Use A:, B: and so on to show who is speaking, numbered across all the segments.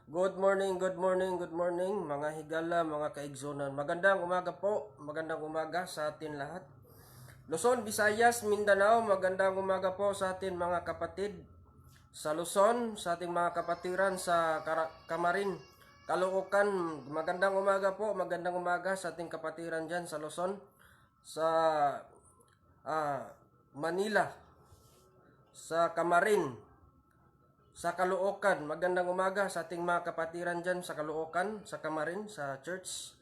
A: Good morning, good morning, good morning mga higala, mga kaigsunan. Magandang umaga po, magandang umaga sa atin lahat. Luzon, Visayas, Mindanao, magandang umaga po sa atin mga kapatid. Sa Luzon, sa ating mga kapatiran sa Kamarin, Caloocan, magandang umaga po, magandang umaga sa ating kapatiran dyan sa Luzon. Sa Manila, sa Kamarin, sa Caloocan, magandang umaga sa ating mga kapatiran dyan sa Caloocan, sa Kamarin, sa church.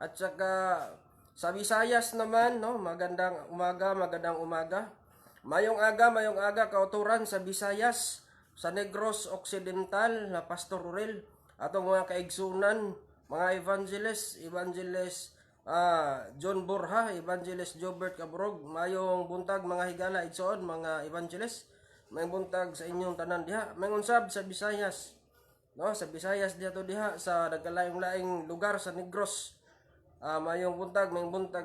A: At saka sa Visayas naman, no, magandang umaga, magandang umaga. Mayong aga kauturan sa Visayas, sa Negros Occidental na Pastor Rurel, atong mga kaigsunan, mga evangelist John Borja, evangelist Jobert Cabrog, mayong buntag mga higala igsoon, mga evangelist. May buntag sa inyong tanan diha. May unsab sa Visayas. No, sa Visayas diha to diha sa nagkalaing-laing lugar sa Negros. Mayong buntag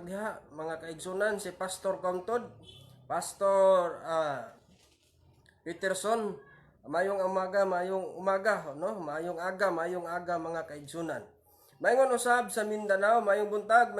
A: diha mga kaigsunan si Pastor Comtod, Pastor Peterson. Mayong umaga, no? Mayong aga mga kaigsunan. Mayong usab sa Mindanao, mayong buntag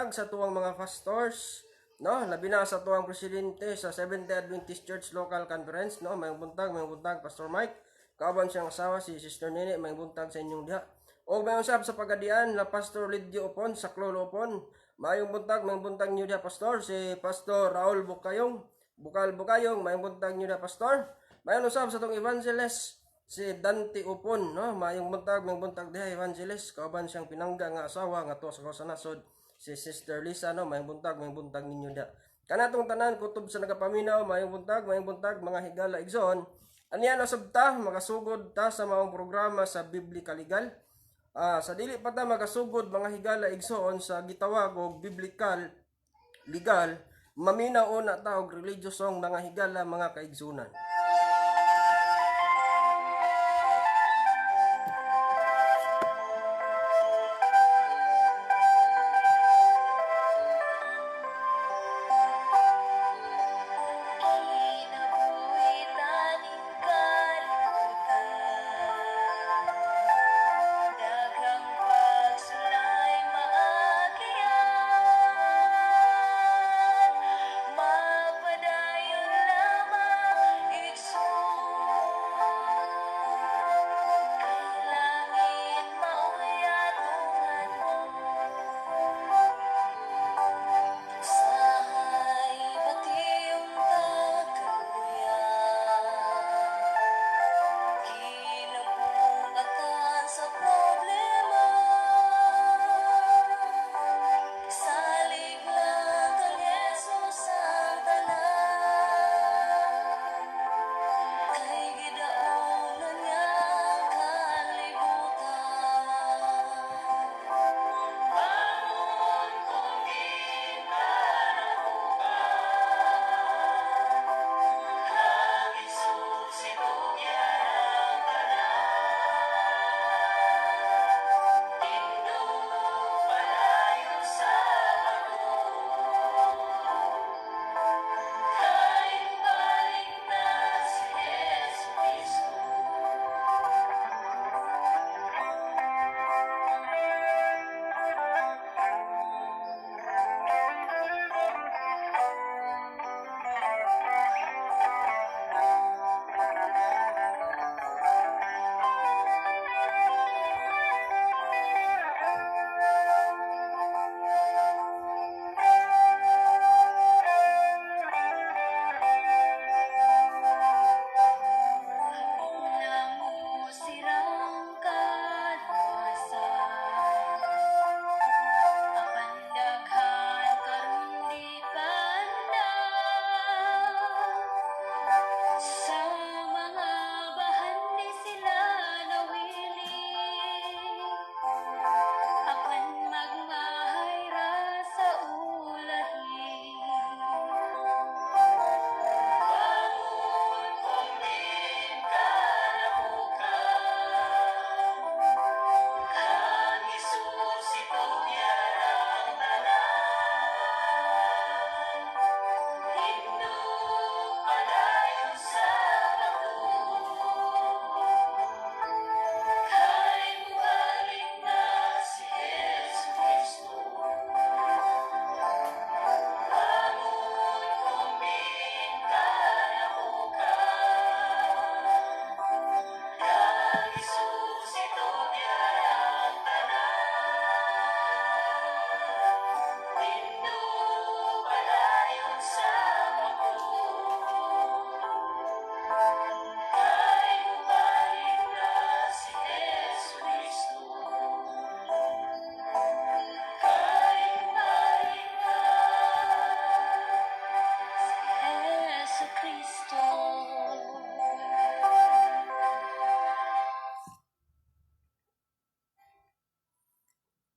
A: sa tuwang mga pastors, no, labi na sa tuwang presidente sa Seventh-day Adventist Church Local Conference, no, may buntag Pastor Mike, kauban siyang asawa si Sister Nene, may buntag sa inyong diha. O may usab sa Pagadian na Pastor Lidio Opon sa Clolo Opon, mayong buntag niyo diha pastor si Pastor Raul Bukayong, may buntag niyo diha pastor. Mayon usab sa tong evangelist si Dante Upon, no, mayong buntag diha evangelist, kauban siyang pinangga nga asawa nga tuwa sa nasod si Sister Lisa, no, may buntag ninyo da. Kanatong tanan kutob sa nagapaminaw, may buntag mga higala igsoon. Aniya na sabta makasugod ta sa maong programa sa Biblical Legal. Sa dili pa ta makasugod mga higala igsoon sa gitawag og Biblical Legal, maminaw na ta og religious song mga higala mga kaigsunan.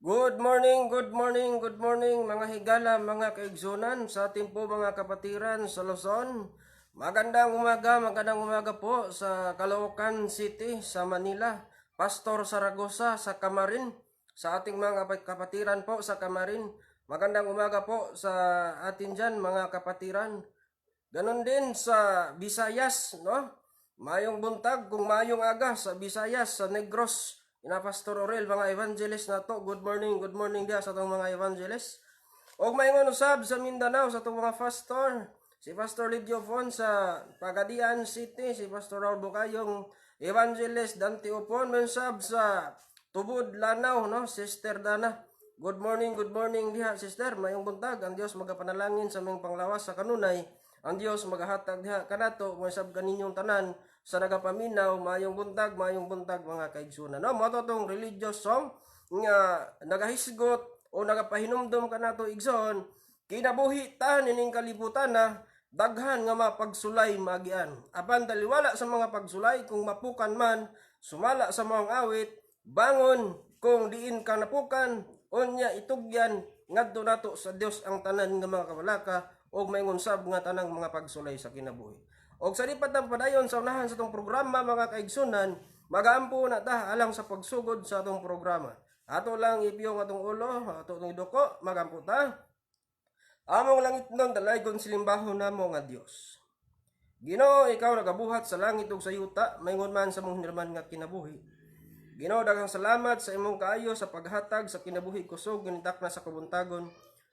A: Good morning, good morning, good morning mga higala, mga kaigsunan sa ating po mga kapatiran sa Luzon. Magandang umaga po sa Caloocan City, sa Manila. Pastor Saragosa sa Camarin, sa ating mga kapatiran po sa Camarin. Magandang umaga po sa atin dyan mga kapatiran. Ganon din sa Visayas, no? Mayong buntag, kung mayong aga sa Visayas, sa Negros, ina Pastor Orel, mga evangelist na to. Good morning dia sa itong mga evangelist. O mayingon usab sa Mindanao, sa itong mga pastor. Si Pastor Lidio Fon sa Pagadian City, si Pastor Raul Bukayong evangelist, Dante Upon, mensab sa Tubod, Lanao, no? Sister Dana. Good morning diha, sister. Mayong buntag, ang Dios magapanalangin sa mga panglawas sa kanunay. Ang Dios magahatag diha kanato mensab kaninyong tanan sa nagapaminaw. Mayong buntag mga kaigsunan. No, mo tong religious song nga nagahisgot o nagapahinumdom kanato igsoon, kinabuhi ta nining kalibutan na daghan nga mapagsulay magian. Apan taliwala sa mga pagsulay, kung mapukan man, sumala sa mga awit, bangon kung diin ka napukan, unya itugyan ngadto nato sa Dios ang tanan nga mga kabalaka og mayingon sab nga tanang mga pagsulay sa kinabuhi. Og sa lipat ng padayon sa unahan sa itong programa mga kaigsunan, magaampo na ta alang sa pagsugod sa itong programa. Ato lang ipiyong atong ulo, ato itong iduko, magampo ta. Among langit nun, dalaygon silimbaho na mo nga Dios. Ginoo, ikaw nagabuhat sa langit ug sa yuta, mayingon man sa mong hinirman nga kinabuhi. Ginoo, daghang salamat sa imong kaayo sa paghatag sa kinabuhi kusog ginitak na sa kabuntagon.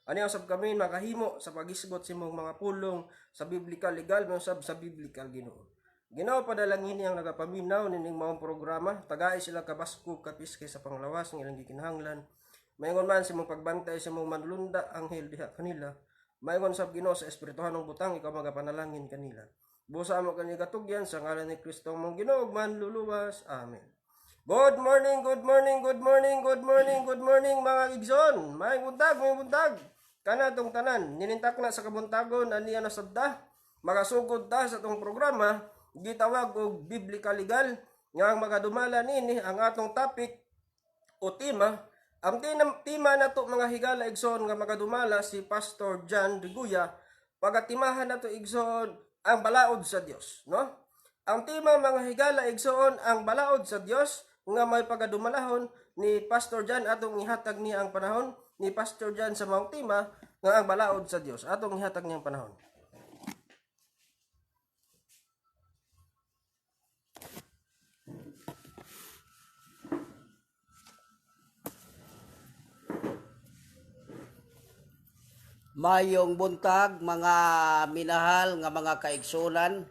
A: Ani usab kami makahimo sa pagisgot sa imong mga pulong sa biblical legal usab sa biblical Ginoo. Ginoo, padalangin ang nagapaminaw nining maong programa, tagay sila kabaskog kapiskay sa panglawas ng ilang gikinahanglan. Mayingon man sa imong pagbantay sa imong manlunda anghel diha kanila. Mayingon sab Ginoo sa espirituhanong butang ikaw magapanalangin kanila. Busa mo kani katugyan sa ngalan ni Kristo mong Ginoo manluluwas. Amen. Good morning mga igsoon. Mayong buntag. Kana tong tanan, ninintak na sa kabuntagon aniya na sadda. Magasugod ta sa tong programa, gitawag og biblical legal nga ang magadumala nini ang atong topic o tema. Ang tema nato mga higala igsoon nga magadumala si Pastor John Riguya. Pagatimahan nato igsoon ang balaod sa Dios, no? Ang tema mga higala igsoon ang balaod sa Dios nga may pagadumalahon ni Pastor John atong ihatag niya ang panahon ni Pastor John sa maong tema nga ang balaod sa Dios atong ihatag niya ang panahon.
B: Mayong buntag mga minahal nga mga kaigsunan,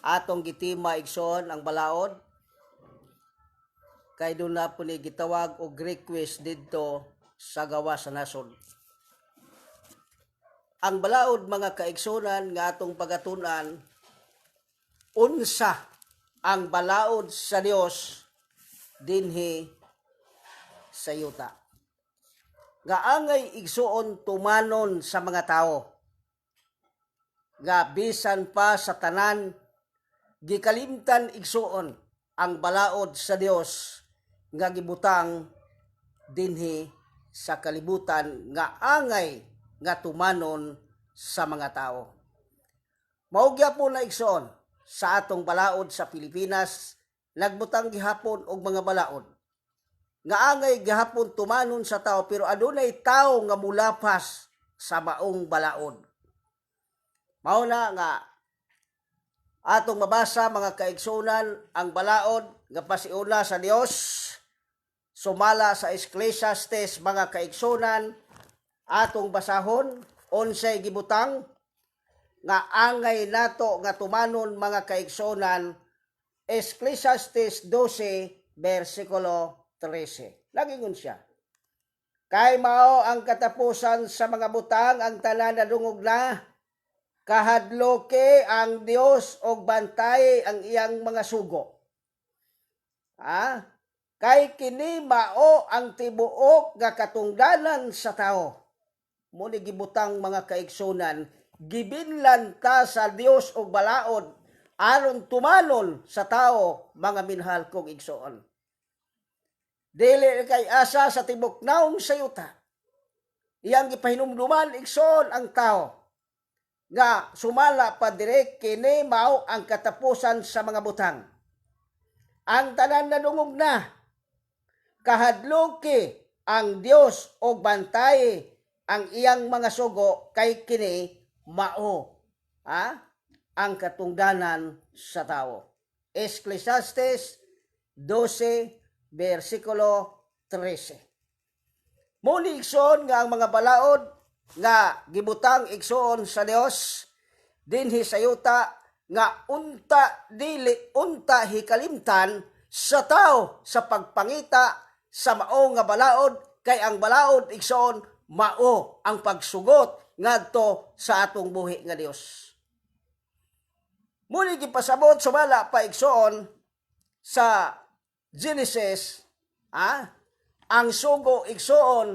B: atong gitima igsoon ang balaod kay doon na po ni gitawag og request didto sa gawas sa nasod. Ang balaod mga kaigsunan nga atong pagatunan, unsa ang balaod sa Dios dinhi sa yuta. Nga angay igsuon tumanon sa mga tao. Nga bisan pa sa tanan, gikalimtan igsuon ang balaod sa Dios nga gibutang dinhi sa kalibutan nga angay nga tumanon sa mga tao. Maugya po na igsuon sa atong balaod sa Pilipinas, nagbutang gihapon og mga balaod nga angay gihapon tumanon sa tao, pero adunay tao nga mulapas sa maong balaod. Mao na nga atong mabasa mga kaigsunan ang balaod nga pasiula sa Dios sumala sa Ecclesiastes mga kaigsunan. Atong basahon unsay gibutang nga angay nato nga tumanon mga kaigsunan. Ecclesiastes 12 versikulo 13. Nagingon siya. Kay mao ang katapusan sa mga butang, ang tanan na dungog na, kahadloke ang Dios og bantay ang iyang mga sugo. Kay kini mao ang tibuok nga katungdanan sa tao. Muli gibutang mga kaigsunan, gibinlan ta sa Dios og balaod aron tumanon sa tao mga minhal kong igsoon. dili kay asa sa tibok naong sayuta. Iyang gipahinumduman igsoon ang tao nga sumala pa dire kini mao ang katapusan sa mga butang. Ang tanan nadungog na, kahadlok ang Dios og bantay ang iyang mga sugo kay kini mao ang katungdanan sa tao. Ecclesiastes 12 versikulo 13. Muni igsoon nga ang mga balaod nga gibutang igsoon sa Dios dinhi sa yuta nga unta hikalimtan sa tao sa pagpangita sa mao nga balaod, kay ang balaod igsoon mao ang pagsugot ngadto sa atong buhi nga Dios. Muli gipasabot sumala pa igsoon sa Genesis, ang sugo igsoon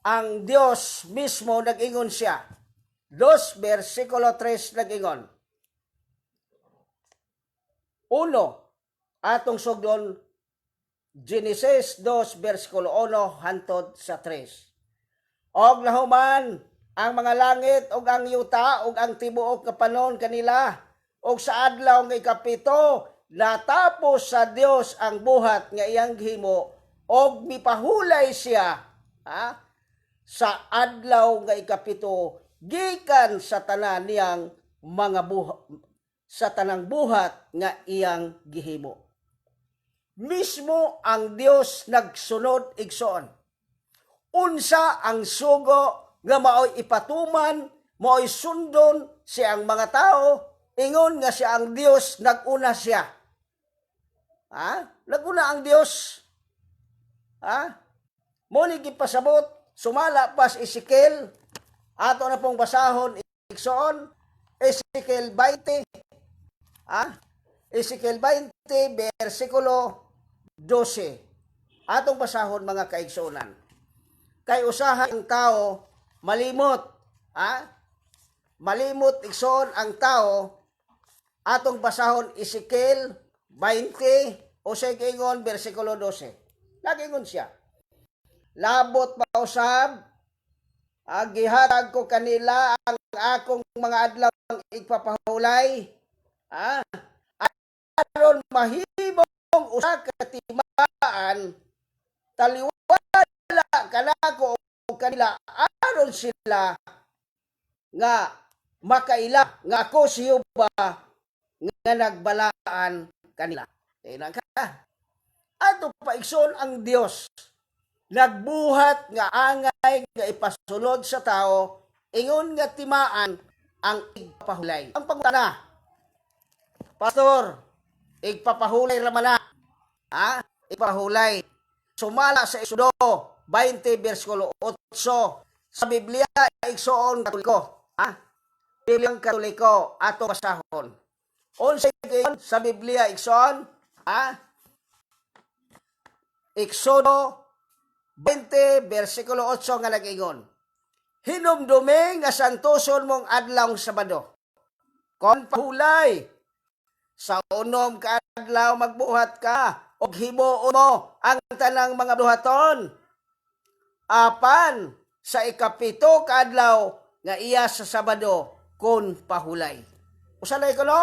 B: ang Dios mismo nag-ingon siya. 2 versikulo 3 nag-ingon. Uno, atong sugdon Genesis 2 versikulo 1 hantod sa 3. Og lahuman ang mga langit og ang yuta og ang tibuok nga panon kanila og sa adlaw nga ikapito natapos sa Dios ang buhat nga iyang gihimo og mipahulay siya sa adlaw nga ikapito gikan sa tanan niyang mga sa tanang buhat nga iyang gihimo. Mismo ang Dios nagsunod igsoon. Unsa ang sugo nga maoy ipatuman, maoy sundon siyang mga tao, ingon nga siya ang Dios, naguna siya. Naguna ang Dios. Muni gipasabot, sumala pas Ezekiel, ato na pong basahon igsoon, Ezekiel 20, Ezekiel 20, versikulo 12. Atong basahon mga kaigsunan. Kay usahay ang tao malimot, malimot igsoon ang tao. Atong basahon Ezekiel 20 o sa ingon versikulo 12. Nagingon siya. Labot mausab, gihatag ko kanila ang akong mga adlaw igpapahulay. Aron mahimong usa ka timaan taliwala kanako og kanila aron sila nga makaila nga ako si Jehova nga nagbalaan kanila. Tingnan ka. Ato paigsoon ang Dios nagbuhat nga angay nga ipasunod sa tao ingon nga timaan ang igpapahulay. Ang pangutana, Pastor, igpapahulay raman na. Igpapahulay. Sumala sa Exodo 20 versikulo 8 sa Biblia igsoon Katoliko. Bibliang Katoliko ato basahon. Unsay gayon sa Biblia igsoon? Exodo 20 versikulo 8 nga nag-ingon. Hinumdumi nga santuson mong adlaw Sabado. Kon pahulay sa unom ka adlaw magbuhat ka og himuon mo ang tanang mga buhaton. Apan sa ikapito ka adlaw nga iya sa Sabado kon pahulay. Usanay ko no?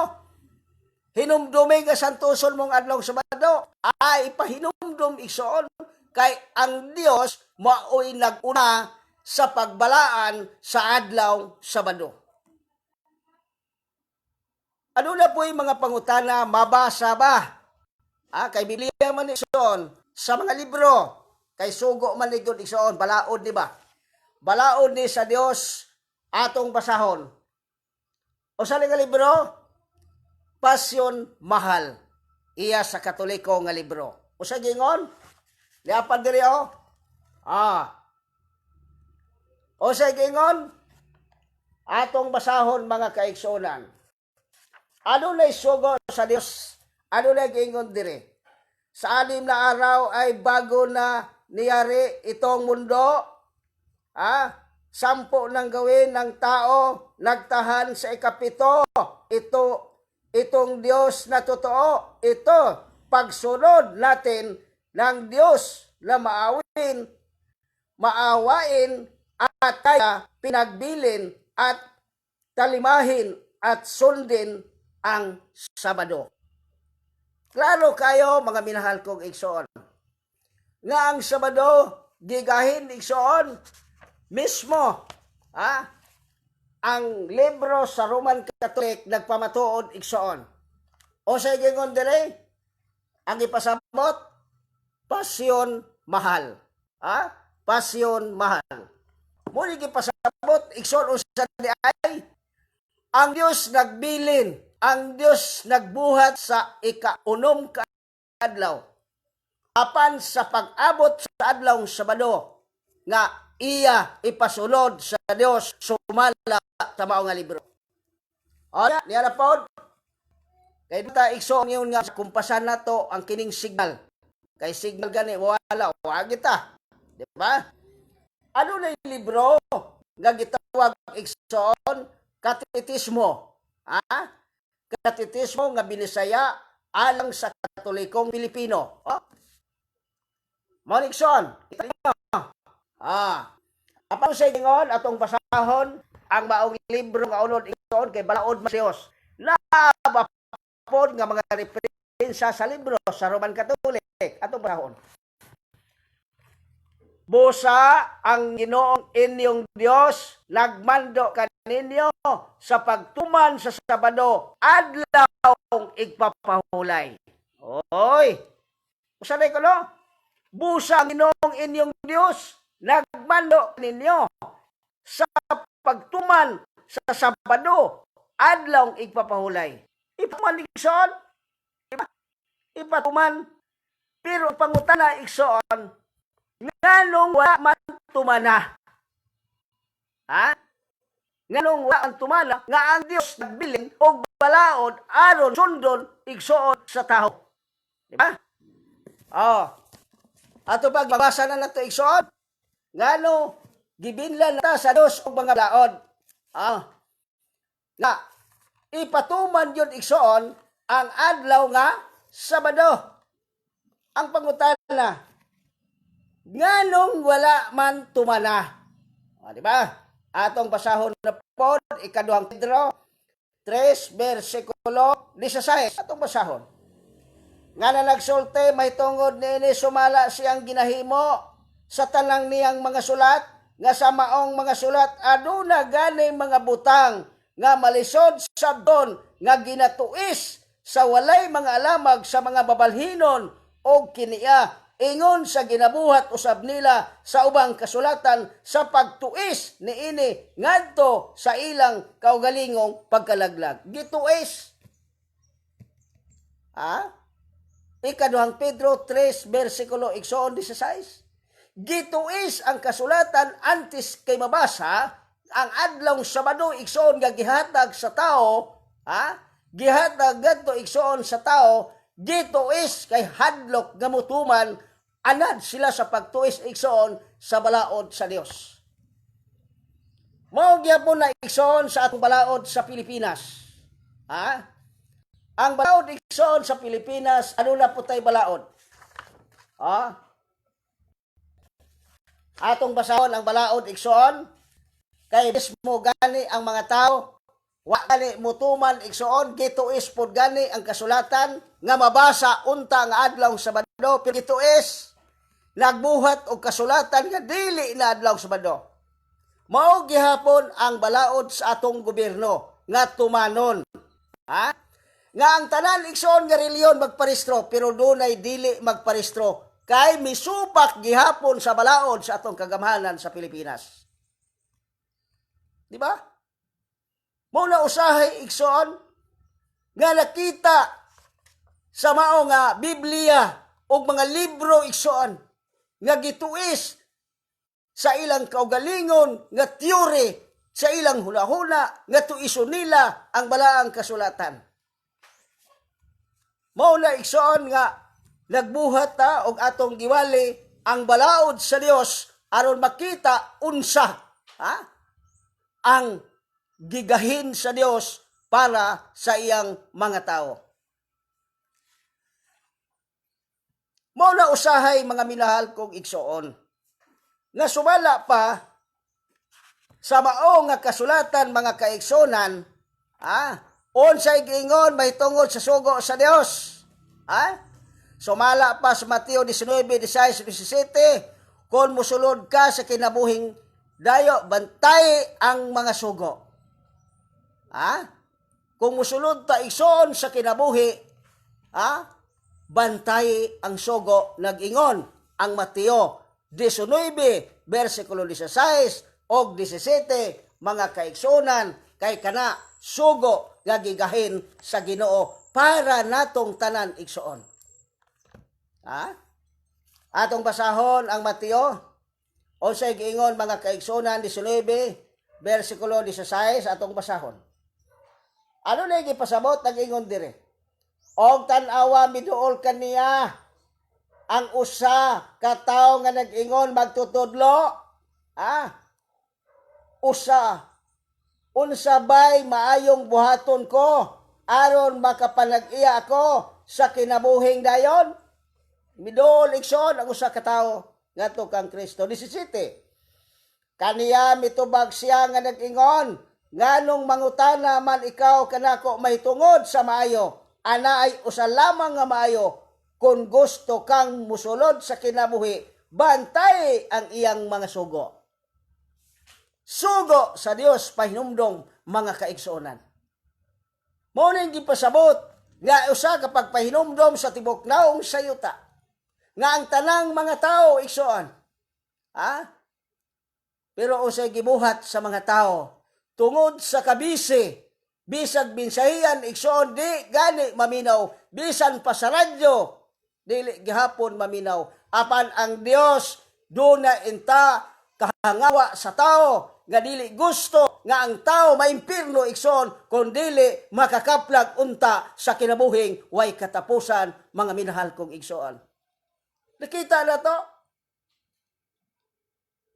B: Hinumdumi nga santuson mong adlaw Sabado. Ipahinumdum igsoon kay ang Dios maoy naguna sa pagbalaan sa adlaw Sabado. Ano na po yung mga pangutana, mabasa ba? Kay Biblia man igsoon, sa mga libro, kay sugo man ligod igsoon, balaod di ba? Balaod ni sa Dios atong basahon. O sa nga libro, Passion Mahal. Iya sa Katoliko nga libro. O sa gingon, liapan diri o. O sa gingon, atong basahon mga kaigsunan. Ano na isugo sa Dios? Ano na gingon diri? Sa 6 na araw ay bago na niyari itong mundo. 10 nang gawin ng tao, nagtahan sa ikapito. Itong Diyos na totoo, ito, pagsunod natin ng Diyos na maawain at kaya pinagbilin at talimahin at sundin ang Sabado. Klaro kayo, mga minahal kong igsoon, nga ang Sabado gigahin igsoon mismo, ang libro sa Roman Catholic nagpamatuod igsoon. O sa gingon dire, ang ipasabot, pasyon mahal. Pasyon mahal. Muli ipasabot igsoon usa di ay ang Dios nagbilin, ang Dios nagbuhat sa ika-unom ka adlaw. Apan sa pag-abot sa adlawng Sabado nga iya ipasulod sa Dios sumala sa mao nga libro. O niya na pod. Kay ta igsoon yun nga kumpasan nato ang kining signal. Kay signal gani wala wa kita. Di ba? Ano na yung libro nga gitawag igsoon? Katetismo. Katetismo nga binisaya alang sa Katolikong Pilipino. Malikson. Apang sa ingon atong basahon ang maong libro nga unod igsoon kay balaod mas Dios. Napapod nga mga referensya sa libro sa Roman Catholic atong basahon. Busa ang Ginoong inyong Dios nagmando kaninyo sa pagtuman sa Sabado adlawng igpapahulay. Oy. Usa day ko no? Busa ang Ginoong inyong Dios nagmando kaninyo sa pagtuman sa Sabado adlawng igpapahulay. Ipatuman igsoon. Ipatuman. Pero pangutana igsoon nganong wa man tumana. Nganong wa ang tumana nga ang Dios nagbilin og balaod aron sundon igsoon sa tawo. Di ba? Ato pagbabasa na nato igsoon. Ngano gibinlan ta sa Dios og mga balaod. Nga ipatuman yun igsoon ang adlaw nga Sabado. Ang pangutana, nganong wala man tumana. Di ba? Atong basahon na pod, ikaduhang Pedro 3, versikulo 16. Atong basahon. Nga na nagsulti, may tungod ni sumala siyang ginahimo sa tanang niyang mga sulat, nga sa maong mga sulat, aduna gani mga butang, nga malisod sabdon, nga ginatuis sa walay mga alamag sa mga babalhinon, o kiniya, ingon sa ginabuhat usab nila sa ubang kasulatan sa pagtuis niini ngadto sa ilang kaugalingong pagkalaglag. Gituis. Ikaduhang Pedro 3, versikulo 16. Gituis ang kasulatan antes kay mabasa ang adlawng Sabado igsoon nga gihatag sa tao, gihatag gadto igsoon sa tao, gituis kay hadlok nga mutuman anad sila sa pagtuis igsoon sa balaod sa Dios. Mao gyapon na igsoon sa atong balaod sa Pilipinas. Ang balaod igsoon sa Pilipinas ano na putay balaod? Atong basahon ang balaod igsoon kay mismo gani ang mga tao wa gani mutuman igsoon gituis pod gani ang kasulatan nga mabasa unta nga adlaw Sabado pero gituis nagbuhat og kasulatan nga dili na adlaw Sabado. Mao gihapon ang balaod sa atong gobyerno nga tumanon. Nga ang tanan igsoon nga reliyon magparehistro pero dunay dili magparehistro kay misupak gihapon sa balaod sa atong kagamhanan sa Pilipinas. Di ba? Mao na usahay igsoon nga nakita sa mao nga Biblia o mga libro igsoon nga gituis sa ilang kaugalingon nga teori sa ilang hula-hula nga tuison nila ang balaang kasulatan. Mao na igsoon nga nagbuhat ta og atong giwali ang balaod sa Dios aron makita unsa ang gigahin sa Dios para sa iyang mga tao. Mao na usahay mga minahal kong igsoon. Nga sumala pa sa mao nga kasulatan mga kaigsonan, unsay giingon mahitungod sa sugo sa Dios. Sumala pa sa Mateo 19:16, 17, kung musulod ka sa kinabuhing dayo, bantay ang mga sugo. Kung musulod ta igsoon sa kinabuhi, bantay ang sugo, nag-ingon ang Mateo 19, versikulo 16 o 17, mga kaigsonan, kay kana sugo nga gigahin sa Ginoo para natong tanan igsoon. Atong basahon ang Mateo, unsay giingon mga kaigsonan 19, versikulo 16, atong basahon. Ano na gipasabot nag-ingon dire? Og tan-awa miduol kaniya ang usa ka tawo nga nag-ingon magtutudlo. Unsa bay maayong buhaton ko aron makapanag-iya ako sa kinabuhing dayon? Miduol igsoon ang usa ka tawo ngadto kang Kristo. 17. Kaniya mitubag siya nga nag-ingon, nganong mangutana man ikaw kanako mahitungod sa maayo? Ana ay usa lamang nga maayo, kung gusto kang musulod sa kinabuhi, bantay ang iyang mga sugo. Sugo sa Dios pahinumdom mga kaigsuonan. Mao ning gipasabot nga usa ka pagpahinumdom sa tibok naong sayuta nga ang tanang mga tao igsuon. Pero usay gibuhat sa mga tao tungod sa kabisi, bisag binsahian igsoon di gani maminaw, bisan pa sa radyo dili gihapon maminaw, apan ang Dios duna inta kahangawa sa tao nga dili gusto nga ang tao maimpirno igsoon kun dili makakaplag unta sa kinabuhing way katapusan, mga minahal kong igsoon. Nakita na to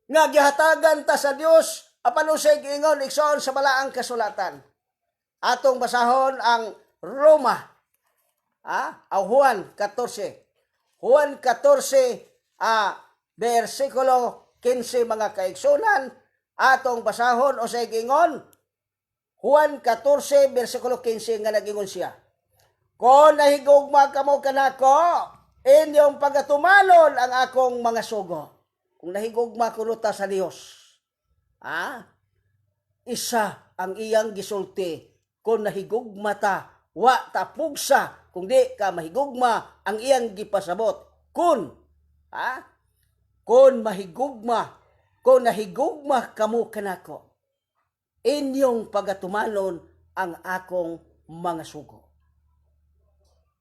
B: nga gihatagan ta sa Dios apan usay giingon igsoon sa balaang kasulatan. Atong basahon ang Roma, Juan 14. Juan 14, versikulo 15, mga kaigsunan. Atong basahon o sa giingon, Juan 14, versikulo 15, nga nagingon siya. Kung nahigugma kamo kanako, inyong pagatumalon ang akong mga sugo. Kung nahigugma kunuta sa Dios, isa ang iyang gisulti. Kung nahigugma ta, wa tapugsa, kung di ka mahigugma ang iyang gipasabot. Kung nahigugma kamo kanako, inyong pagatumanon ang akong mga sugo.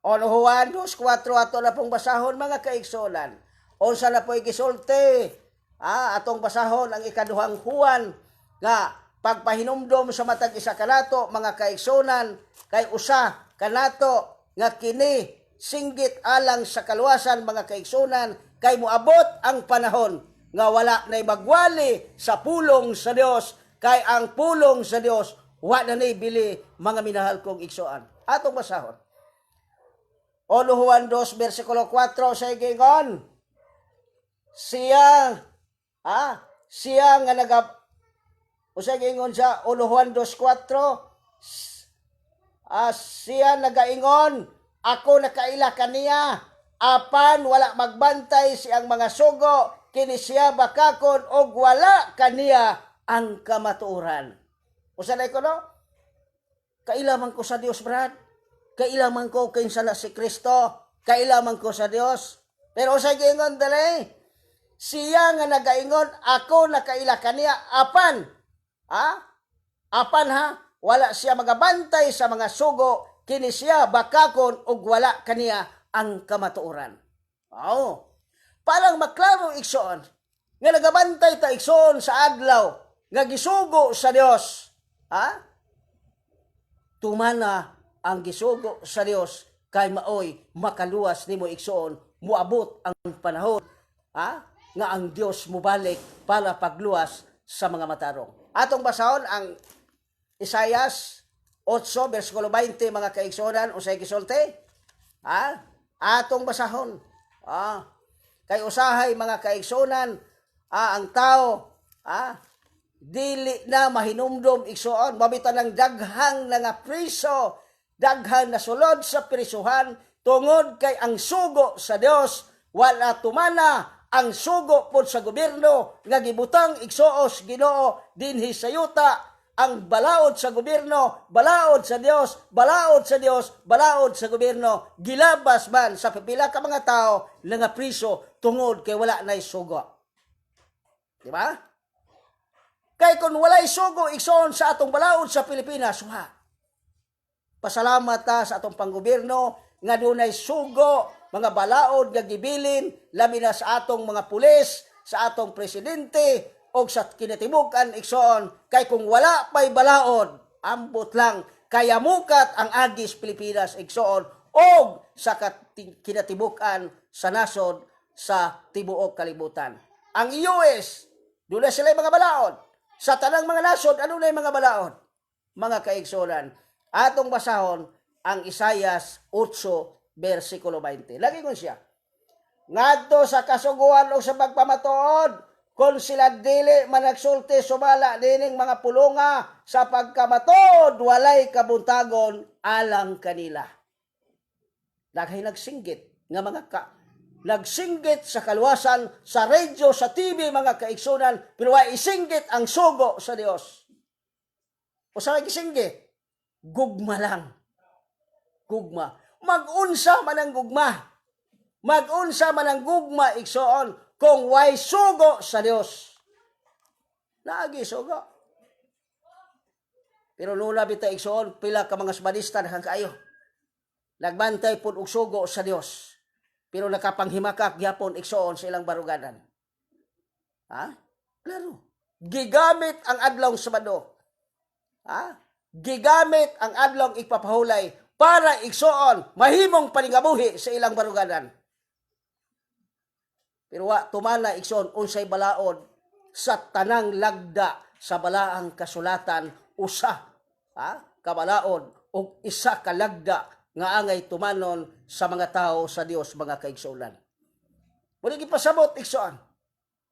B: On Juan 2:4 ato na pong basahon mga kaigsonan. Unsa na po'y gisulti? Atong basahon ang ikaduhang Juan nga pagpahinumdom sa matag isa kanato mga kaigsonan, kay usa kanato nga kini singgit alang sa kaluwasan mga kaigsonan, kay moabot ang panahon nga wala nay magwali sa pulong sa Dios, kay ang pulong sa Dios wa na nay bili, mga minahal kong igsoon. Atong basahon. Juan 2 versikulo 4 sa giingon, siya nga usay giingon sa Juan 2:4, siya nagaingon, ako nakaila kaniya, apan wala magbantay siyang mga sugo, kini siya bakakon og wala kaniya ang kamatuoran. Usa na ko no? Kailaman ko sa Dios, brad. Kailaman ko kinsa na si Kristo. Kailaman ko sa Dios. Pero usay giingon dali, siya nga nagaingon, ako nakaila kaniya, apan wala siya magabantay sa mga sugo, kini siya bakakon og wala kaniya ang kamatuoran. Parang maklaro igsoon nga nagabantay ta igsoon sa adlaw nga gisugo sa Dios. Tumana ang gisugo sa Dios kay maoy makaluwas nimo igsoon, muabot ang panahon nga ang Dios mubalik para pagluwas sa mga matarong. Atong basahon ang Isaias 8 versikulo 20, mga kaigsonan, usay gisulti. Atong basahon. Kay usahay mga kaigsunan, ang tao, dili na mahinumdom igsuon, mabitan ng daghang nga priso, daghang na sulod sa prisuhan, tungod kay ang sugo sa Dios wala tumana, ang sugo pod sa gobyerno nga gibutang igsuos Ginoo dinhi sa yuta, ang balaod sa gobyerno, balaod sa Dios, balaod sa Dios, balaod sa gobyerno, gilabas man sa pipila ka mga tao nga priso tungod kay wala nay sugo. Di ba? Kay kung walay sugo igsoon sa atong balaod sa Pilipinas, pasalamat ta sa atong panggobyerno nga dunay sugo, mga balaod nga gibilin, labi na sa atong mga pulis, sa atong presidente, o sa kinatibukan igsoon. Kay kung wala pa'y balaod, ambot lang, kaya mukat ang agis Pilipinas igsoon, o sa kinatibukan sa nasod sa tibuok kalibutan. Ang US, doon na sila mga balaod. Sa tanang mga nasod, ano na yung mga balaod? Mga kaigsonan, atong basahon ang Isaias 8, versikulo 20. Lagi ko siya. Ngadto sa kasuguan o sa pagpamatuod, kung sila dili managsulti sumala dining mga pulunga sa pagkamatuod, walay kabuntagon alang kanila. Daghay nagsinggit nga mga nagsinggit sa kaluwasan, sa radyo, sa TV, mga kaigsunan, pero ay isinggit ang sugo sa Dios. O sa nagisinggit? Gugma lang. Gugma. Mag-unsa man ang gugma. Mag-unsa man ang gugma, igsoon, kung way sugo sa Dios. Naagi sugo. Pero lula bita igsoon, pila ka mga Spadista na kayo. Nagbantay pud og sugo sa Dios. Pero nakapanghimakak gyapon igsoon sa ilang baruganan. Klaro. Gigamit ang adlong Sabado. Gigamit ang adlong ipapahulay para igsoon mahimong paningabuhi sa ilang baruganan. Pero tumana igsoon unsay balaod sa tanang lagda sa balaang kasulatan, usa kabalaod o isa ka lagda nga angay tumanon sa mga tao sa Dios, mga kaigsunan. Muli gipasabot igsoon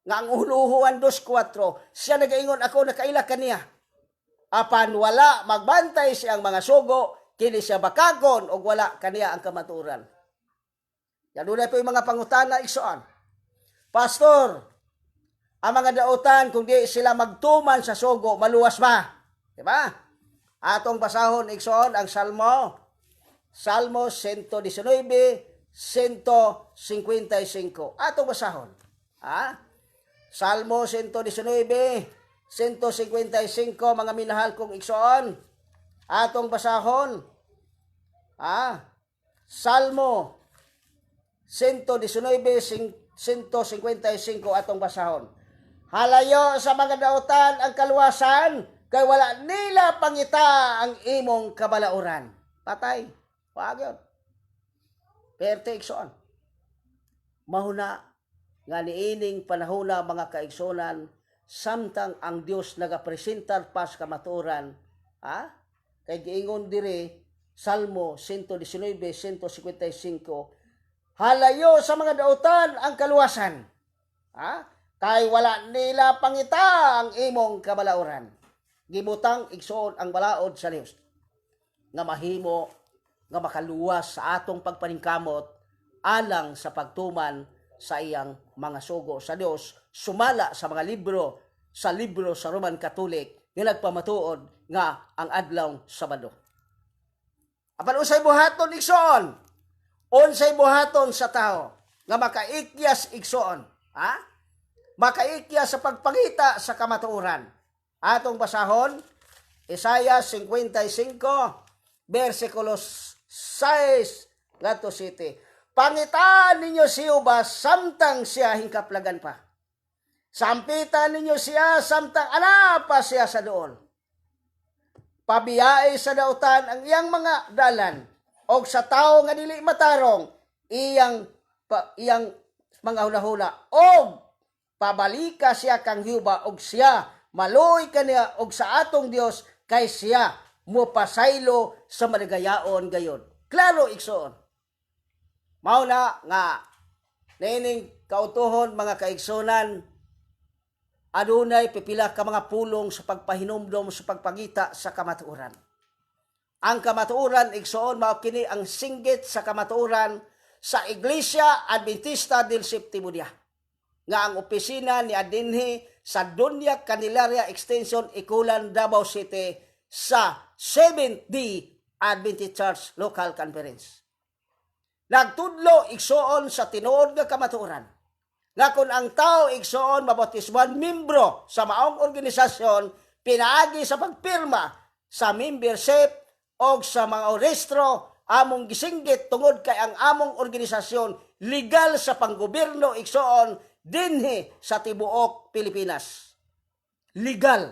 B: nga ang Uluhuan 2:4, siya nagaingon, ako nakaila kaniya. Apan wala magbantay siyang mga sugo, kini siya bakagon og wala kaniya ang kamaturan. Yan doon po yung mga pangutana igsoon. Pastor, ang mga dautan kung di sila magtuman sa sugo, maluwas ba? Diba? Atong basahon igsoon ang Salmo 119, 155. Atong basahon. Salmo 119, 155, mga minahal kong igsoon. Atong basahon. Salmo 119, 155 atong basahon. Halayo sa mga dautan ang kaluwasan, kay wala nila pangita ang imong kabalauran. Patay. Wagyon. Perte igsoon. Mahuna nga niining panahona, mga kaigsonan, samtang ang Dios nagapresentar pas kamaturan, kay giingon dire Salmo 119, 155, halayo sa mga dautan ang kaluwasan, kay wala nila pangita ang imong kabalauran. Gibutang igsoon ang balaod sa Dios nga mahimo nga makaluwas sa atong pagpaningkamot alang sa pagtuman sa iyang mga sugo sa Dios, sumala sa mga libro sa Roman Catholic nga nagpamatuod nga ang adlaw Sabado. Apan unsay buhaton igsoon? Unsay buhaton sa tao nga makaikyas igsoon? Makaikyas sa pagpangita sa kamatuoran. Atong basahon Isaiah 55, versikulos 6 ngadto 7. Pangitaan ninyo si Jehova samtang siya hingkaplagan pa. Sampitan ninyo siya samtang ana pa siya sa doon. Pabiyai sa dautan ang iyang mga dalan, og sa tao nga dili matarong iyang mga hula-hula, og pabalika siya kang Jehova, og siya maluoy kaniya, og sa atong Dios kay siya mupasaylo sa maligayaon gayon. Klaro igsoon. Mao na nga Niining kautuhon mga kaigsunan, adunay pipila ka mga pulong sa pagpahinumdom sa pagpangita sa kamatuoran. Ang kamatuoran igsoon mao kini ang singgit sa kamatuoran sa Iglesia Adventista del Séptimo Día nga ang opisina ni adinhi sa Dunya Candelaria Extension Ikulan Davao City sa 7th Day Adventist Church Local Conference. Nagtudlo igsoon sa tinuod nga kamatuoran nga kung ang tao igsoon mabautismuhan membro sa maong organisasyon pinaagi sa pagpirma sa membership o sa mga rehistro among gisinggit tungod kay ang among organisasyon legal sa panggobyerno igsoon dinhi sa tibuok Pilipinas. Legal.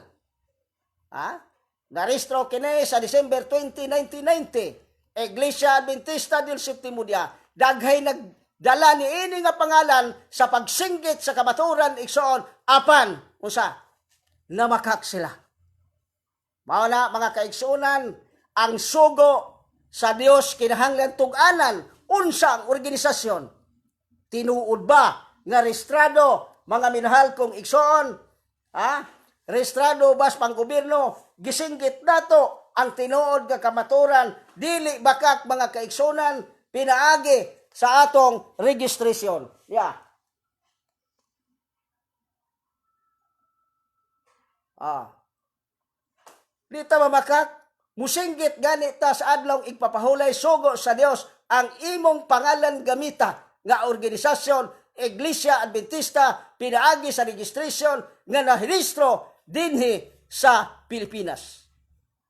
B: Narehistro kini sa December 20, 1990. Iglesia Adventista del Séptimo Día. Daghay nagdala ni ini nga pangalan sa pagsinggit sa kamatuoran igsoon apan usa namakak sila. Mao na mga kaigsunan, ang sugo sa Dios kinahanglan tug-anan unsa ang organisasyon. Tinuod ba nga rehistrado mga minahal kong igsoon? Rehistrado bas panggobyerno, gisinggit nato ang tinuod nga kamatuoran, dili bakak mga kaigsunan, pinaagi sa atong registration. Dita mamakak, musinggit gani ta sa adlong igpapahulay sugo sa Dios ang imong pangalan gamita nga organisasyon Iglesia Adventista pinaagi sa registration nga nahirehistro dinhi sa Pilipinas.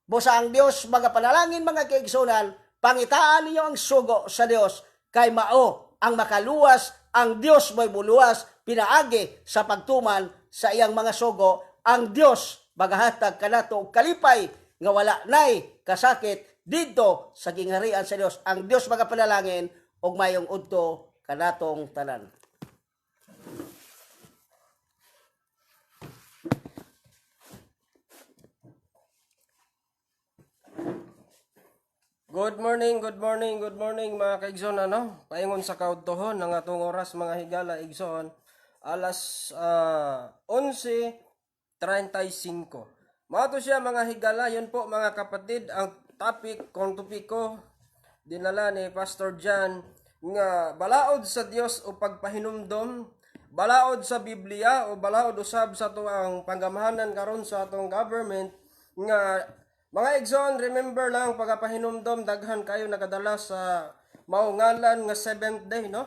B: Busa ang Dios mga panalangin mga kaigsunan, pangitaan ninyo ang sugo sa Dios kay mao ang makaluwas, ang Dios mo'y muluwas pinaagi sa pagtuman sa iyang mga sugo. Ang Dios magahatag kanato og kalipay nga wala nay kasakit didto sa gingharian sa Dios. Ang Dios mga panalangin og mayong udto kanatong tanan.
A: Good morning mga kaigsoon, paingon sa kaudtohon ng atong oras mga higala igsoon, alas 11:35. Mato siya mga higala, yun po mga kapatid, ang topic kung topiko dinala ni Pastor John nga balaod sa Dios o pagpahinumdom, balaod sa Biblia o balaod usab sa tuang panggamahanan karon sa atong government nga mga igsoon, remember lang pagapahinumdom daghan kayo nagadala sa maungalan nga 7th day, no?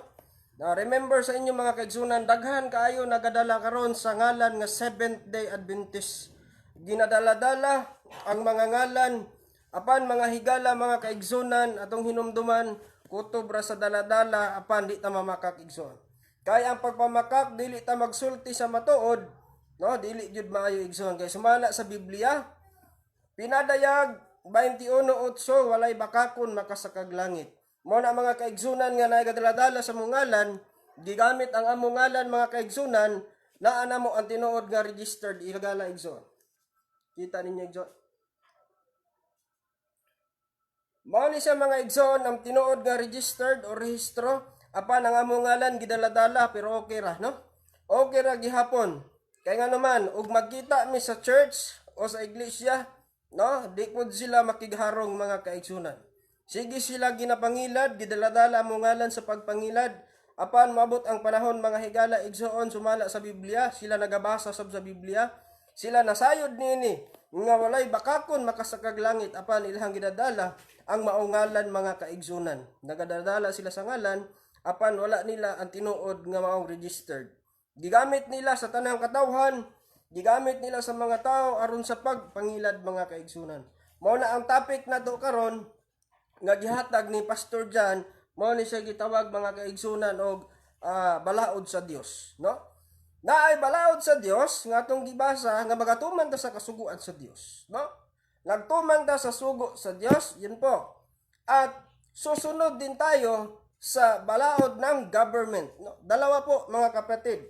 A: Remember sa inyo mga kaigsunan, daghan kayo nagadala karon sa ngalan nga 7th day Adventist. Ginadala-dala ang mga ngalan apan mga higala mga kaigsunan atong hinumduman kutob ra sa daladala apan di ta mamakak igsoon. Kay ang pagpamakak dili ta magsulti sa matuod, no? Dili jud maayo igsoon kay sumala sa Biblia. Pinadayag 21:8 walay bakakon makasakag langit. Mo na mga kaigsunan nga nagadala-dala sa mungalan, gigamit ang among ngalan mga kaigsunan, naa na mo ang tinuod nga registered ilagala igsoon. Kita ninyo igsoon. Mao ni siya mga igsoon ang tinuod nga registered o rehistro apan ang among ngalan gidala-dala pero okay ra, no? Okay ra gihapon. Kay nga naman ug magkita mi sa church o sa iglesia, no, di pud sila makigharong mga kaigsunan. Sige sila ginapangilad, gidala-dala mo ngalan sa pagpangilad. Apan mabot ang panahon mga higala igsoon sumala sa Biblia, sila nagabasa sab sa Biblia. Sila nasayod niini nga walay bakakon makasakag langit apan ilang gidadala ang maungalan mga kaigsunan. Nagadadala sila sa ngalan apan wala nila ang tinuod nga maong registered. Gigamit nila sa tanang katawhan, gigamit nila sa mga tao aron sa pagpangilad mga kaigsunan. Mao na ang topic nato karon nga gihatag ni Pastor John, mao ni siya gitawag mga kaigsunan og balaod sa Dios, no? Naay balaod sa Dios nga atong gibasa nga magatuman ta sa kasuguan sa Dios, no? Nagtuman ta sa sugo sa Dios, yun po. At susunod din tayo sa balaod ng government, no? Dalawa po mga kapatid.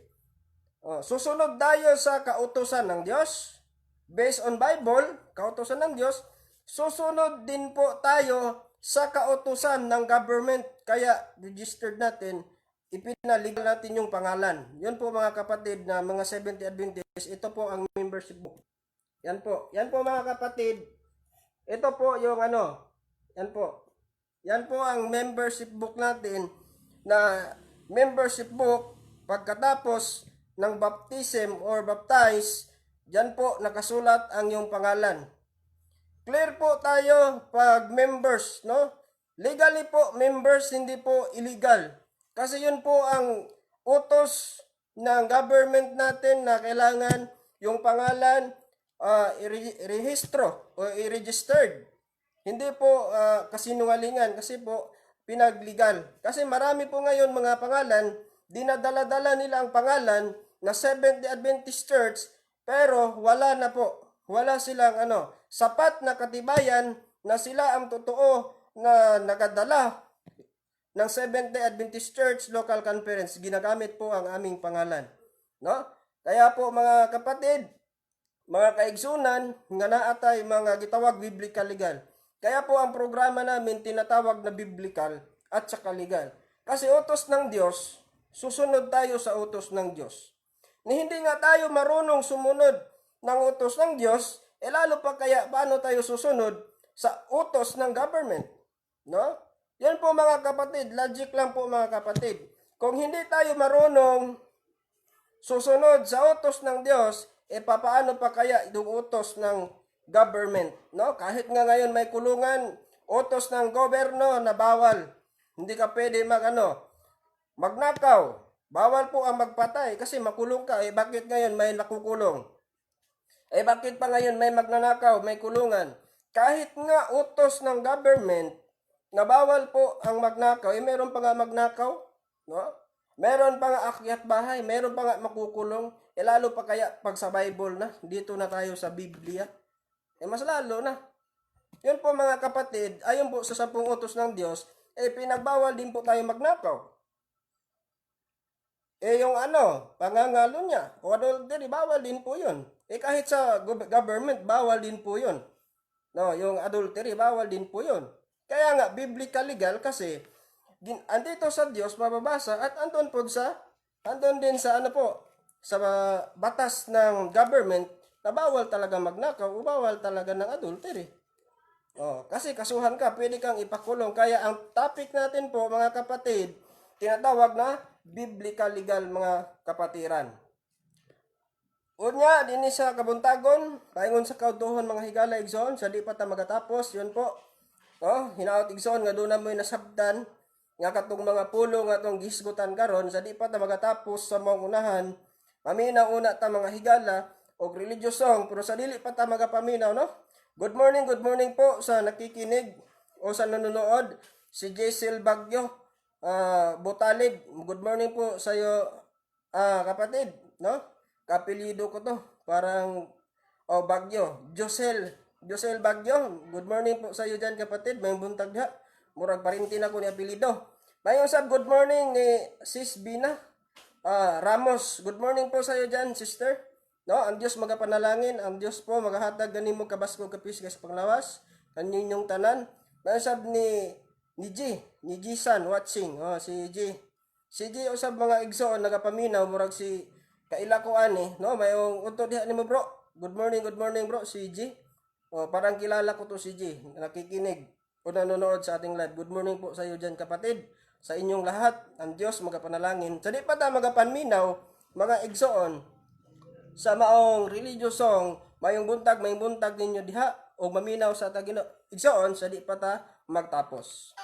A: Susunod tayo sa kautusan ng Diyos. Based on Bible, kautusan ng Diyos. Susunod din po tayo sa kautusan ng government. Kaya registered natin ipinaligal natin yung pangalan. Yun po mga kapatid na mga Seventh-day Adventist, ito po ang membership book. Yan po. Yan po mga kapatid. Ito po yung ano. Yan po. Yan po ang membership book natin na membership book pagkatapos ng baptism or baptize, diyan po nakasulat ang iyong pangalan. Clear po tayo pag members, no? Legally po members, hindi po illegal. Kasi yun po ang utos ng government natin na kailangan yung pangalan i-rehistro o i-registered. Hindi po kasinungalingan kasi po pinagligal. Kasi marami po ngayon mga pangalan, dinadala-dala nila ang pangalan na Seventh-day Adventist Church pero wala na po. Wala silang sapat na katibayan na sila ang totoo na nagadala ng Seventh-day Adventist Church Local Conference. Ginagamit po ang aming pangalan. No? Kaya po mga kapatid, mga kaigsunan, nga naatay mga gitawag biblical legal. Kaya po ang programa namin tinatawag na biblical at saka legal. Kasi utos ng Diyos, susunod tayo sa utos ng Diyos. Ni hindi nga tayo marunong sumunod ng utos ng Diyos, lalo pa kaya paano tayo susunod sa utos ng government? No? Yan po mga kapatid, logic lang po mga kapatid. Kung hindi tayo marunong susunod sa utos ng Diyos, papaano pa kaya yung utos ng government? No? Kahit nga ngayon may kulungan, utos ng gobyerno na bawal. Hindi ka pwede magnakaw. Bawal po ang magpatay kasi makulong ka. Bakit ngayon may nakukulong? Bakit pa ngayon may magnanakaw, may kulungan? Kahit nga utos ng government na bawal po ang magnakaw, meron pa nga magnakaw, no? Meron pa nga akyat bahay, meron pa nga makukulong, lalo pa kaya pag sa Bible na, dito na tayo sa Biblia, mas lalo na. Yun po mga kapatid, ayon po sa 10 utos ng Diyos, pinagbawal din po tayo magnakaw. Yung pangangalo niya, o adultery, bawal din po yun. Kahit sa government, bawal din po yun. No, yung adultery, bawal din po yun. Kaya nga, biblical legal kasi, andito sa Diyos, mababasa, at andun din sa sa batas ng government, na bawal talaga magnakaw, o bawal talaga ng adultery. Kasi kasuhan ka, pwede kang ipakulong. Kaya ang topic natin po, mga kapatid, tinatawag na biblical legal, mga kapatiran. Unya, din sa kabuntagon, paingon sa kautuhon mga higala igsoon, sa di pa ta magatapos, yun po. Hinaot igsoon, nga doon na mo'y nasabdan, nga katong mga pulo nga tong gisgutan karon, sa di pa ta magatapos sa mga unahan, paminaw una ta mga higala, o religious song, pero sa dili pa ta magapaminaw, no? Good morning po sa nakikinig o sa nanonood, si Jessel Bagyo, Butalib. Good morning po sa iyo, kapatid, no? Kapilido ko to, parang Bagyo, Josel Bagyo. Good morning po sa iyo dyan kapatid, may buntag ha. Murag parintin ako ni apelido. May usab good morning ni Sis Bina Ramos. Good morning po sa iyo dyan, sister. No, ang Dios magapanalangin, ang Dios po magahatag ganimo kabasko kapis sa panglawas kaninyong tanan. May usab ni G San watching. Si G usab mga igsoon nagapaminaw murag si kaila ko ani, no? Mayong unto diha nimo bro. Good morning bro, si G. Parang kilala ko to si G. Nakikinig o nanonood sa ating live. Good morning po sa iyo diyan kapatid. Sa inyong lahat, ang Dios magapanalangin. Sa di pa ta magapanminaw, mga igsoon, sa maong religious song, mayong buntag ninyo diha o maminaw sa tagino. Igsoon, sa di pa ta magtapos.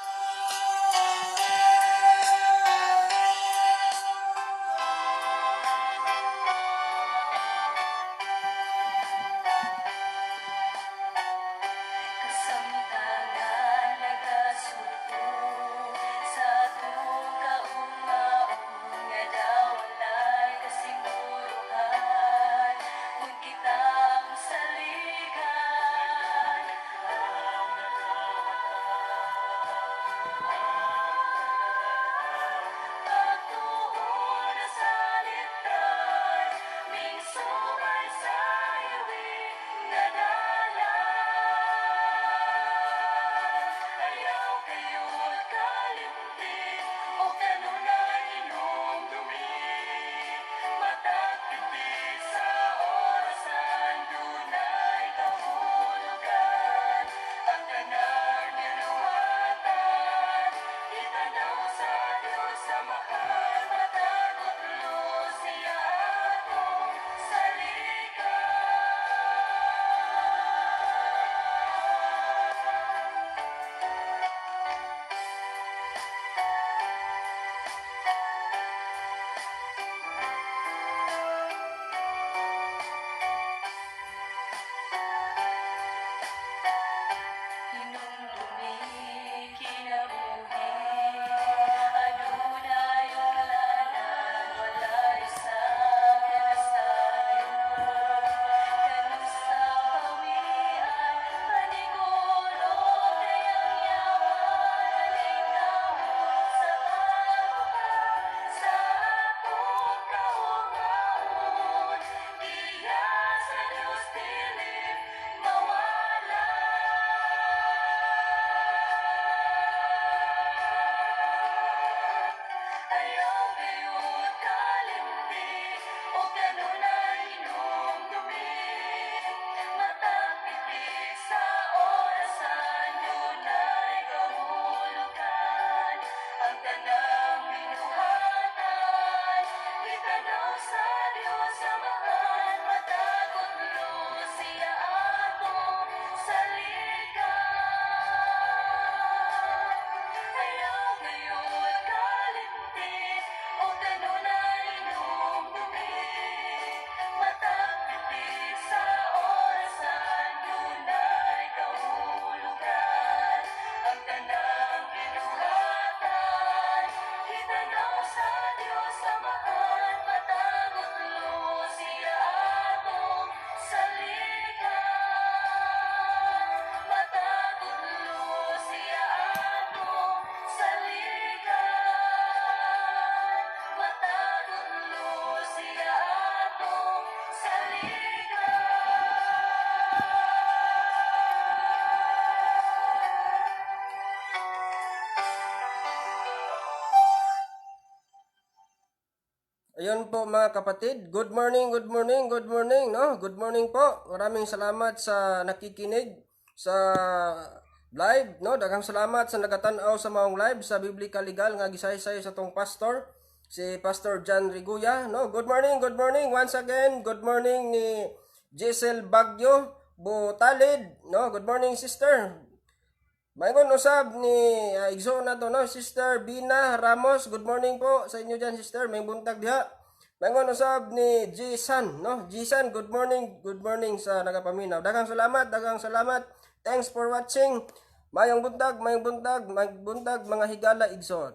A: Ayun po mga kapatid, good morning, good morning, good morning, no? Good morning po. Maraming salamat sa nakikinig sa live, no? Daghang salamat sa nagatanaw sa maong live sa Biblical Legal nga gisaysay sa tong pastor, si Pastor John Riguya, no? Good morning once again. Good morning ni Giselle Bagyo Butalid, no? Good morning sister. Mayroon usab ni igso na to, no? Sister Bina Ramos, good morning po sa inyo dyan, sister. May buntag diha. Mayroon usab ni Jisan, no? Jisan, good morning sa nagapaminaw. Daghang salamat, daghang salamat. Thanks for watching. Mayong buntag mga higala igsoon.